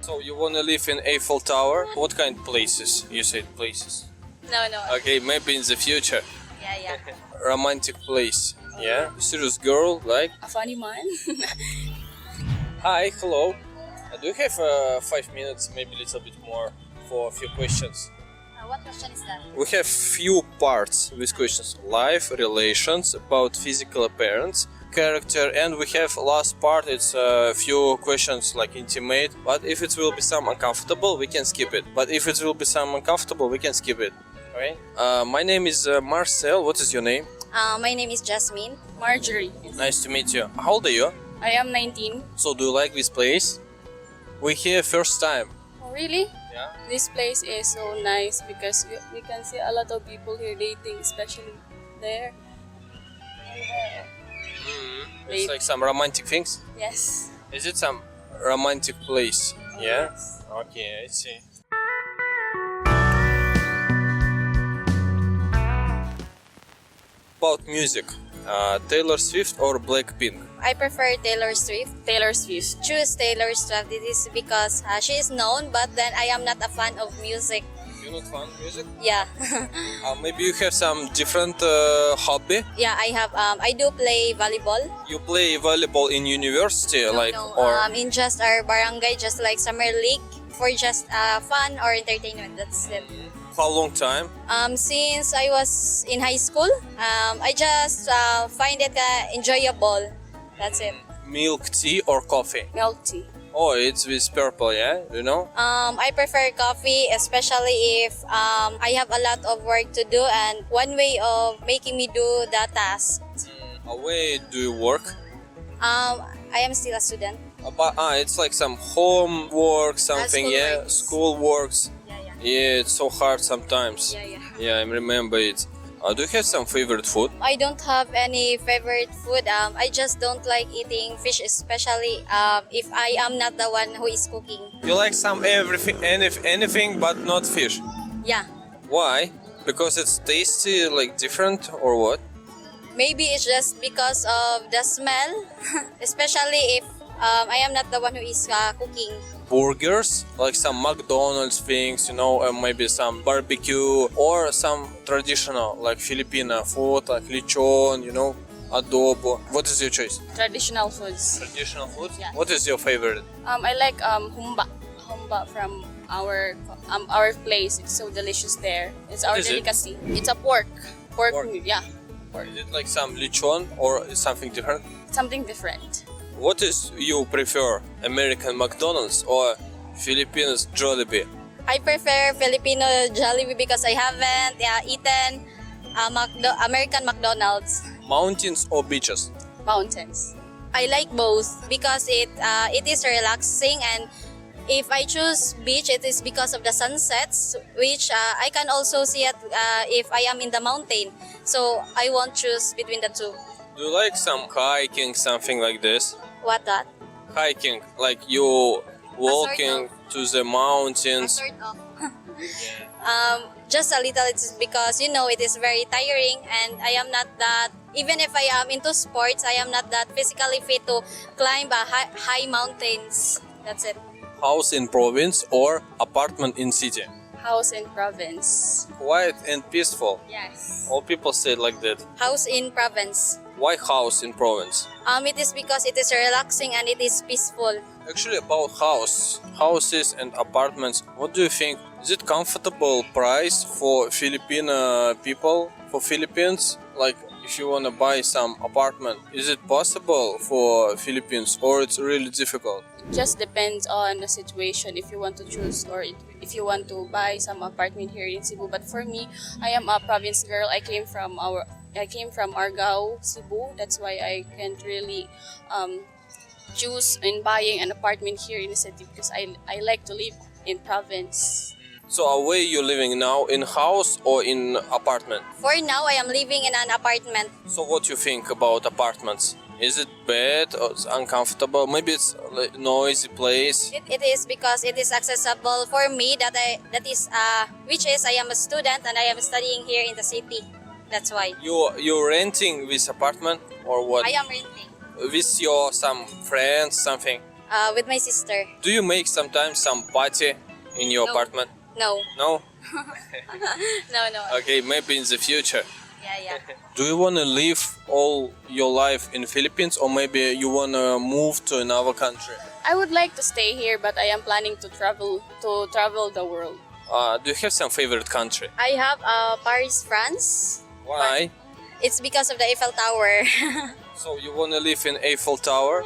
So you wanna live in Eiffel Tower? What kind of places? You said places. No, no. Okay, maybe in the future. Yeah. Romantic place. Yeah? Serious girl, like? A funny man. Hi, hello. Do you have 5 minutes, maybe a little bit more, for a few questions? What question is that? We have few parts with questions: life, relations, about physical appearance, character, and we have last part. It's a few questions like intimate. But if it will be some uncomfortable, we can skip it. But if it will be some uncomfortable, we can skip it. Okay. My name is Marcel. What is your name? My name is Jasmine. Marjorie. Nice to meet you. How old are you? I am 19. So do you like this place? We're here first time. Oh, really? Yeah. This place is so nice because we can see a lot of people here dating, especially there. It's like some romantic things. Yes. Is it some romantic place? Yeah. Yes. Okay, I see. About music, Taylor Swift or Blackpink? I prefer Taylor Swift. Taylor Swift. Choose Taylor Swift. It is because she is known, but then I am not a fan of music. You're not fan of music? Yeah. Maybe you have some different hobby. Yeah, I have. I do play volleyball. You play volleyball in university, like No, or in just our barangay, just like summer league for just fun or entertainment. That's it. how long time? Since I was in high school, I just find it enjoyable. That's it. Milk tea or coffee? Milk tea. Oh, it's with purple, yeah. You know. I prefer coffee, especially if I have a lot of work to do, and one way of making me do the task. Where do you work? I am still a student. It's like some homework, something, School yeah. works. School works. Yeah. Yeah, it's so hard sometimes. Yeah. Yeah, I remember it. Do you have some favorite food? I don't have any favorite food. I just don't like eating fish, especially if I am not the one who is cooking. You like some anything but not fish. Yeah. Why? Because it's tasty, like different, or what? Maybe it's just because of the smell, especially if I am not the one who is cooking. Burgers, like some McDonald's things, you know, maybe some barbecue, or some traditional, like Filipina food, like lechon, you know, adobo. What is your choice? Traditional foods. Traditional food? Yeah. What is your favorite? I like humba. Humba from our place. It's so delicious there. It's our What is it? delicacy. It's a pork. Pork. Pork. Yeah. Is it like some lechon or something different? Something different. What is you prefer, American McDonald's or Filipinos Jollibee? I prefer Filipino Jollibee because I haven't eaten American McDonald's. Mountains or beaches? Mountains. I like both because it is relaxing, and if I choose beach, it is because of the sunsets, which I can also see it if I am in the mountain. So I won't choose between the two. Do you like some hiking, something like this? What that? Hiking, like you walking of. to the mountains. Sort of. Just a little. It's because it is very tiring, and I am not that. Even if I am into sports, I am not that physically fit to climb high mountains. That's it. House in province or apartment in city? House in province. Quiet and peaceful. Yes. All people say it like that. House in province. Why house in province? It is because it is relaxing and it is peaceful. Actually, about houses and apartments, what do you think? Is it comfortable price for Filipino people, for Philippines? Like, if you want to buy some apartment, is it possible for Philippines or it's really difficult? It just depends on the situation if you want to choose or if you want to buy some apartment here in Cebu. But for me, I am a province girl. I came from Argao, Cebu. That's why I can't really choose in buying an apartment here in the city because I like to live in province. So where you living now? In house or in apartment? For now, I am living in an apartment. So what you think about apartments? Is it bad or it's uncomfortable? Maybe it's a noisy place. It is because it is accessible for me. Which is I am a student and I am studying here in the city. That's why. You're renting this apartment or what? I am renting. With your some friends, something. With my sister. Do you make sometimes some party in your No. apartment? No. No? No. Okay, maybe in the future. Yeah. Do you want to live all your life in Philippines, or maybe you want to move to another country? I would like to stay here, but I am planning to travel the world. Do you have some favorite country? I have Paris, France. Why? It's because of the Eiffel Tower. So you want to live in Eiffel Tower?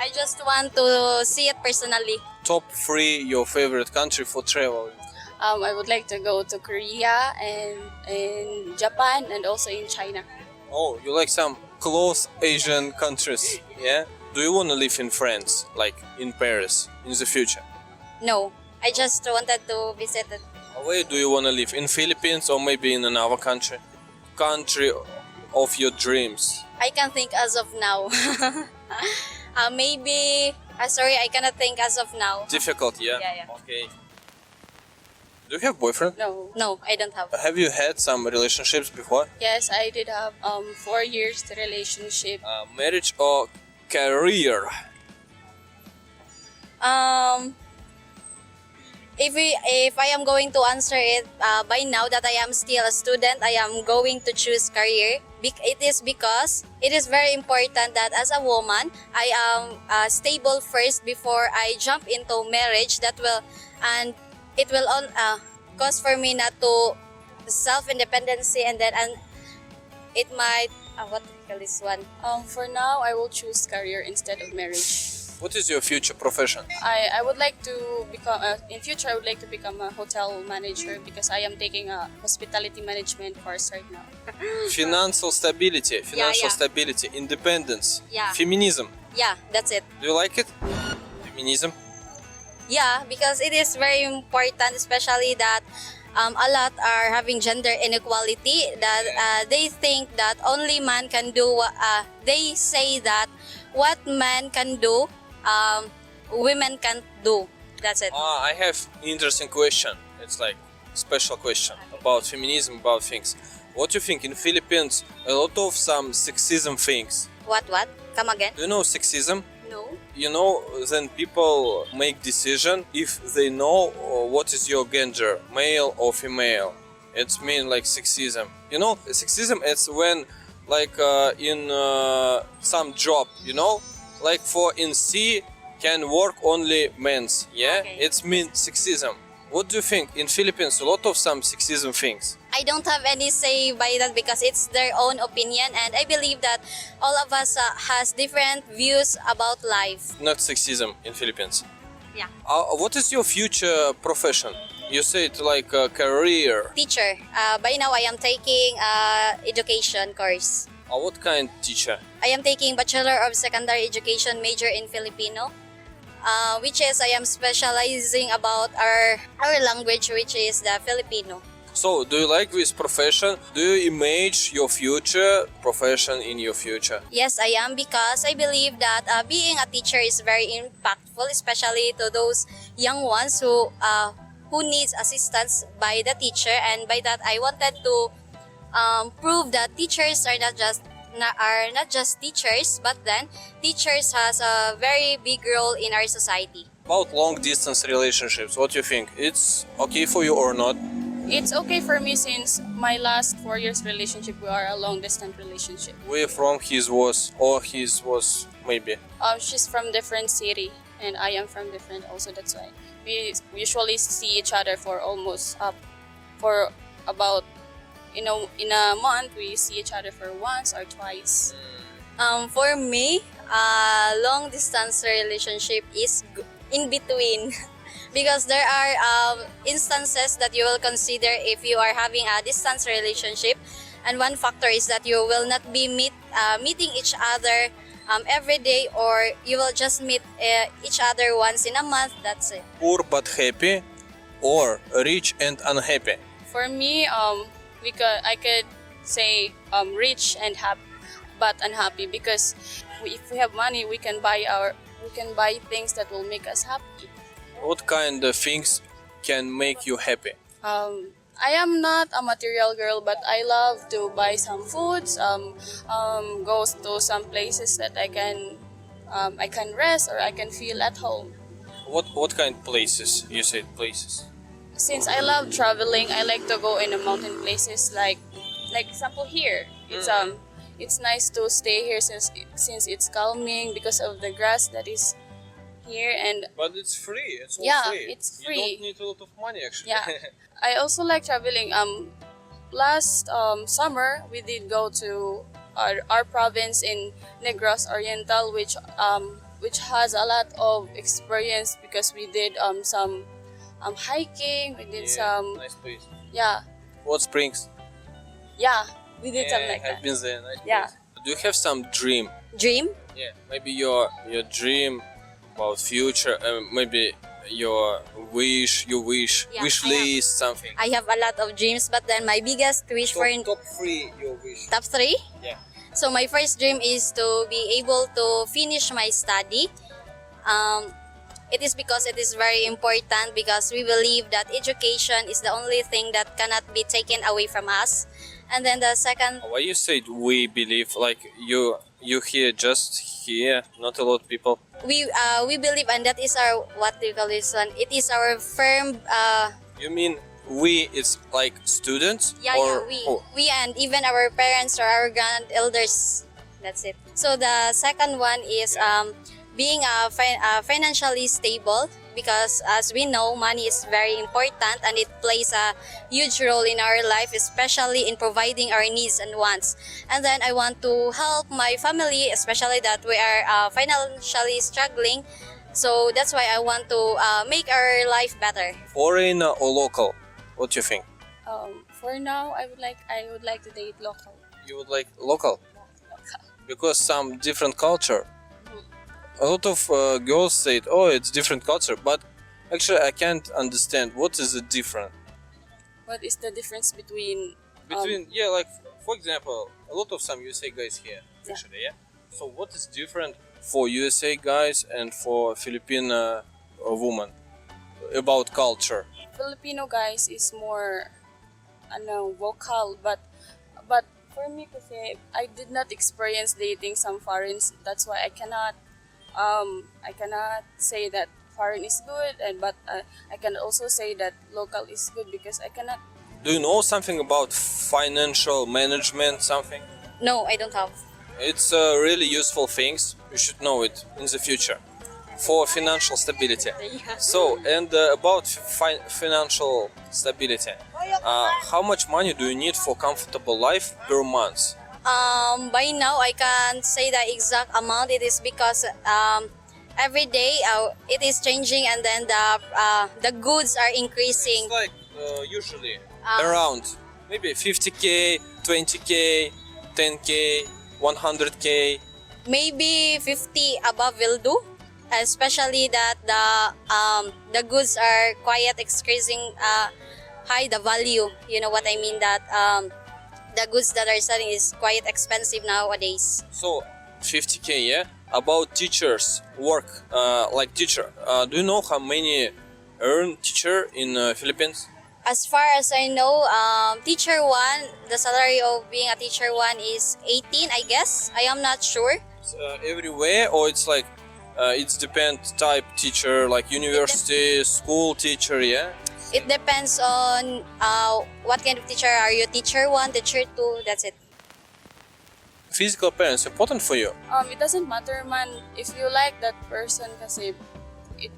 I just want to see it personally. Top 3 your favorite country for traveling. I would like to go to Korea and in Japan and also in China. Oh, you like some close Asian countries, yeah? Do you want to live in France, like in Paris, in the future? No, I just wanted to visit it. Where do you want to live? In Philippines or maybe in another country? Country of your dreams. I can think as of now. Maybe. Sorry, I cannot think as of now. Difficult, yeah? Yeah. Okay. Do you have boyfriend? No. No, I don't have. Have you had some relationships before? Yes, I did have 4 years relationship. Marriage or career? If I am going to answer it by now that I am still a student, I am going to choose career. It is because it is very important that as a woman, I am stable first before I jump into marriage. It will cause for me not to self-independency, and it might what do you call this one? For now, I will choose career instead of marriage. What is your future profession? I would like to become in future. I would like to become a hotel manager because I am taking a hospitality management course right now. Financial stability, Yeah. stability, independence, Yeah. feminism. Yeah, that's it. Do you like it? Feminism? Yeah, because it is very important, especially that a lot are having gender inequality. That they think that only man can do. They say that what man can do, women can't do. That's it. I have interesting question. It's like special question about feminism, about things. What do you think in Philippines? A lot of some sexism things. What? Come again? Do you know sexism? No. You know, then people make decision if they know what is your gender, male or female. It's mean like sexism. You know, sexism it's when like in some job, you know, like for in C can work only men's. Yeah, Okay. it's mean sexism. What do you think in Philippines? A lot of some sexism things. I don't have any say by that because it's their own opinion, and I believe that all of us has different views about life. Not sexism in Philippines. Yeah. What is your future profession? You said like a career. Teacher. By now I am taking education course. What kind teacher? I am taking Bachelor of Secondary Education major in Filipino, which is I am specializing about our language, which is the Filipino. So, do you like this profession? Do you image your future profession in your future? Yes, I am because I believe that being a teacher is very impactful, especially to those young ones who needs assistance by the teacher. And by that, I wanted to prove that teachers are not just teachers, but then teachers has a very big role in our society. About long distance relationships, what do you think? It's okay for you or not? It's okay for me since my last 4 years relationship we are a long distance relationship. Where from his was maybe? She's from different city and I am from different also. That's why we usually see each other for almost for about in a month we see each other for once or twice. For me, long distance relationship is in between. Because there are instances that you will consider if you are having a distance relationship, and one factor is that you will not be meeting each other every day, or you will just meet each other once in a month. That's it. Poor but happy, or rich and unhappy? For me, I could say rich and happy, but unhappy because if we have money, we can buy things that will make us happy. What kind of things can make you happy? I am not a material girl, but I love to buy some foods, go to some places that I can I can rest or I can feel at home. What kind of places? You said places. Since I love traveling, I like to go in the mountain places like example here. It's nice to stay here since it's calming because of the grass that is here and But it's free. It's all Yeah, free. it's You free. don't need a lot of money actually. yeah. I also like traveling. Last summer we did go to our province in Negros Oriental, which has a lot of experience because we did some hiking. We did some nice place. yeah What springs? yeah we did some like I've that. been there. Nice Yeah. place. Do you have some dream? Dream? Yeah, maybe your dream about future. Maybe your wish, Yeah, wish I have. list, something. I have a lot of dreams, but then my biggest wish for Top three your wish. top 3. Yeah. So my first dream is to be able to finish my study. It is because it is very important because we believe that education is the only thing that cannot be taken away from us. And then the second, Why you said we believe? Like you here, just here, not a lot of people. we believe, and that is our, what do you call this one? It is our firm. You mean we? It's like students? Yeah, or we and even our parents or our grand elders. That's it. So the second one is being financially stable, because as we know, money is very important and it plays a huge role in our life, especially in providing our needs and wants. And then I want to help my family, especially that we are financially struggling. So that's why I want to make our life better. Foreign or local? What do you think? For now, I would like to date local. You would like local? Because some different culture. A lot of girls said, "Oh, it's different culture," but actually, I can't understand what is the difference What is the difference between between. Yeah, like for example, a lot of some USA guys here, actually, yeah. So what is different for USA guys and for Filipino woman about culture? Filipino guys is more vocal, but for me kasi I did not experience dating some foreigners. That's why I cannot say that foreign is good, but I can also say that local is good because I cannot. Do you know something about financial management? Something? No, I don't have. It's really useful things. You should know it in the future for financial stability. So, and about financial stability, how much money do you need for comfortable life per month? By now, I can't say the exact amount. It is because every day it is changing, and then the goods are increasing. It's like usually around maybe 50k, 20k, 10k, 100k. Maybe 50 above will do, especially that the goods are quite increasing high the value. You know what I mean, that the goods that are selling is quite expensive nowadays. So 50k, yeah. About teachers work, like teacher. Do you know how many earn teacher in Philippines? As far as I know, teacher 1, the salary of being a teacher 1 is 18, I guess. I am not sure. It's, everywhere, or it's like it's depends type teacher, like university, school teacher, yeah. It depends on what kind of teacher are you. Teacher 1, teacher 2, that's it. Physical appearance important for you. It doesn't matter man if you like that person kasi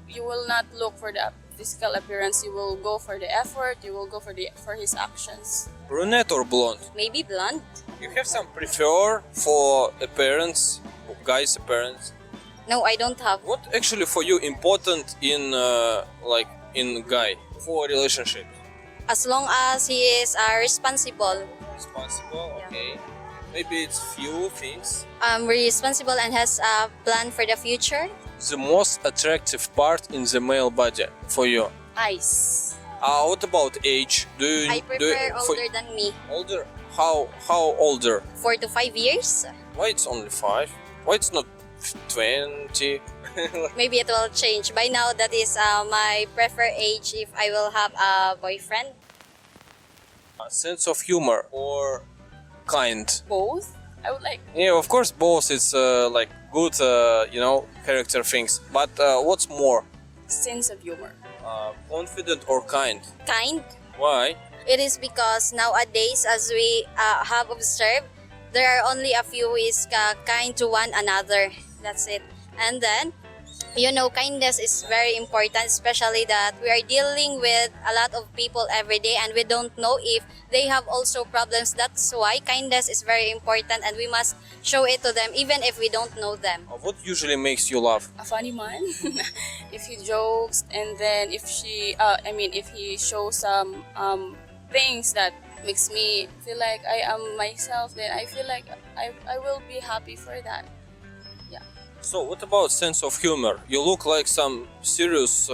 you will not look for the physical appearance, you will go for the effort, you will go for his actions. Brunette or blonde? Maybe blonde. You have some prefer for appearance, guys' appearance. No, I don't have. What actually for you important in like in guy for relationship? As long as he is responsible. Responsible, Yeah. okay. Maybe it's few things. Responsible and has a plan for the future. The most attractive part in the male body for you. Eyes. What about age? Do you I prefer older than me. older? How older? 4 to 5 years. Why it's only 5? Why it's not 20? Maybe it will change. By now, that is my preferred age if I will have a boyfriend. Sense of humor or kind? Both. I would like Yeah, of course both. It's like good, character things. But what's more, Sense of humor. confident or kind? Kind. Why? It is because nowadays, as we have observed, there are only a few who is kind to one another. That's it. And then, kindness is very important, especially that we are dealing with a lot of people every day and we don't know if they have also problems. That's why kindness is very important and we must show it to them even if we don't know them. What usually makes you laugh? A funny man. If he jokes, and then if he shows some things that makes me feel like I am myself, then I feel like I will be happy for that. So what about sense of humor? You look like some serious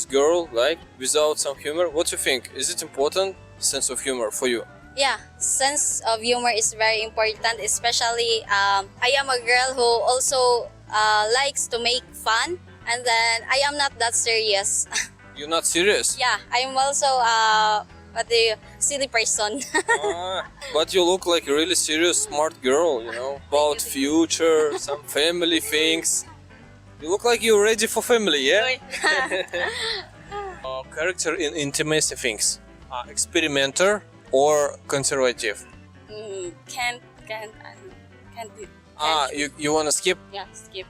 girl, like without some humor. What do you think? Is it important, sense of humor for you? Yeah, sense of humor is very important, especially I am a girl who also likes to make fun, and then I am not that serious. You're not serious? Yeah, I am also silly person. But you look like a really serious, smart girl, about future, some family things. You look like you're ready for family, yeah? Character in intimacy things. Experimenter or conservative? Can't do. You wanna skip? Yeah, skip.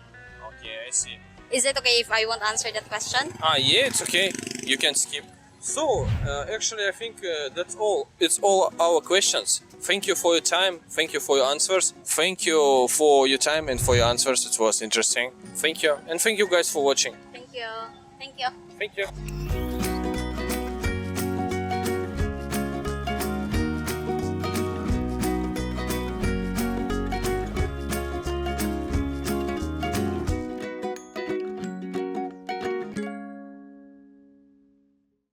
Okay, I see. Is it okay if I won't answer that question? Yeah, it's okay. You can skip. So, actually, I think that's all. It's all our questions. Thank you for your time. Thank you for your answers. Thank you for your time and for your answers. It was interesting. Thank you. And thank you guys for watching. Thank you. Thank you. Thank you.